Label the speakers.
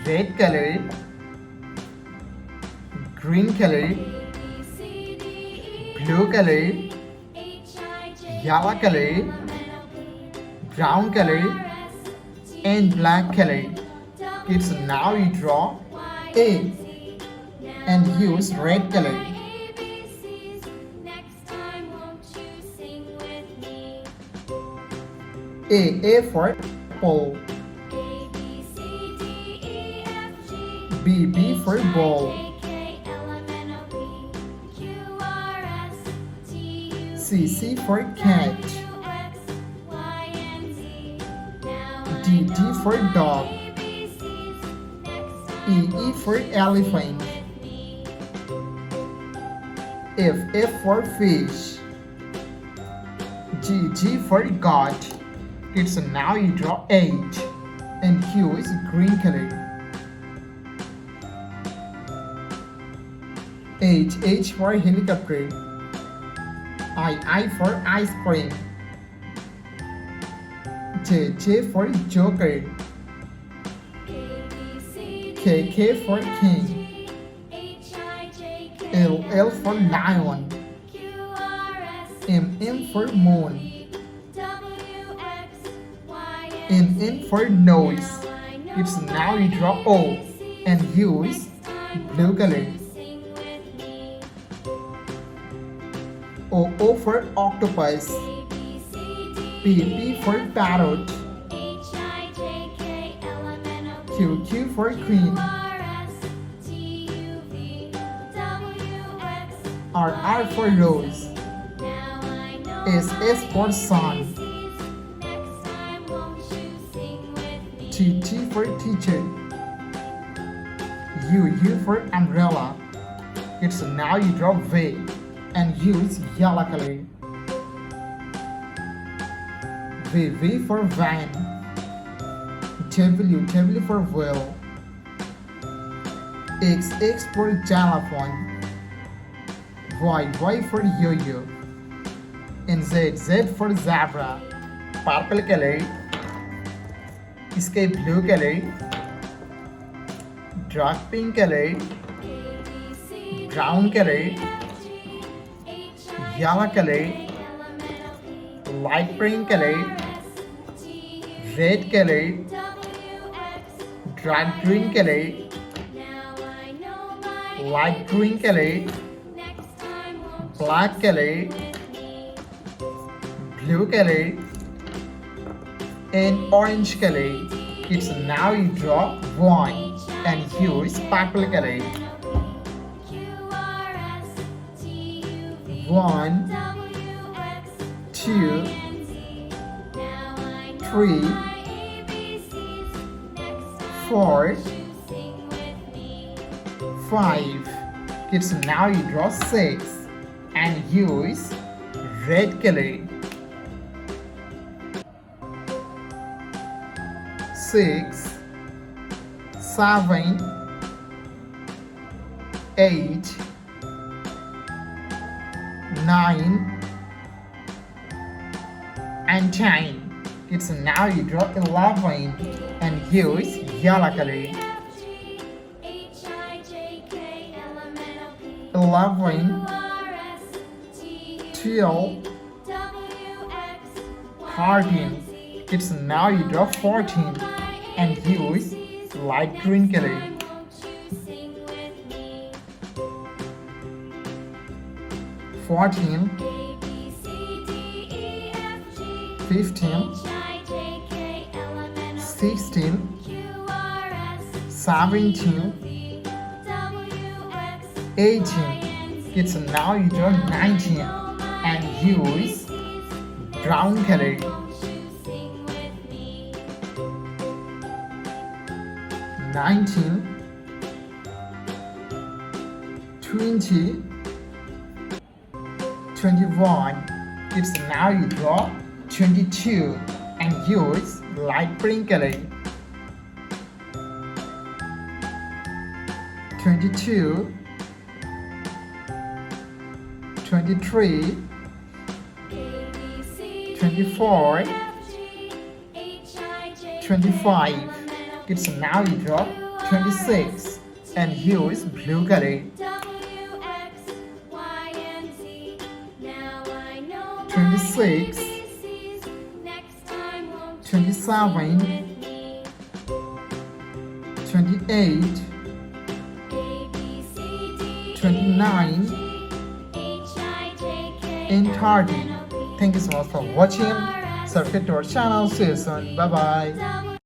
Speaker 1: red color, green color, blue color, yellow color, brown color, and black color. Kids, now you draw A and use red color. A for apple. B for ball. C for cat. D for dog. E for elephant. F for fish. G for God. Kids, now you draw H and use green color. H for helicopter. I for ice cream. J for joker. K for king. L for lion. M for moon. N for nose. It's now you draw O and use blue color. O for octopus. P for parrot. Q for queen. R for rose. S for sun. T for teacher. U for umbrella. It's now you draw V and use yellow color. V for van. W for whale. X for xylophone. Y for yo-yo. And Z for zebra. Purple color. Sky blue color. Dark pink color. Brown color. Yellow color. Light green color. Red color. Dark green color. Light green color. Black color. Blue color. And orange color. It's now you draw one and use purple color. 1, 2, 3, 4, 5. Kids, now you draw 6 and use red color. 6, 7, 8, 9, and 10. Kids, now you draw 11 and use yellow color. 11, 12, 13. Kids, now you draw 14 and use light green color. 14, 15, 16, 17, 18. Kids, now you draw 19 and use brown color. 19, 20, 21. Kids, now you draw 22 and use light green color. 22, 23, 24, 25. Kids, now you draw 26 and use blue color. 26, 27, 28, 29 and 30. Thank you so much for watching. Subscribe to our channel. See you soon. Bye bye.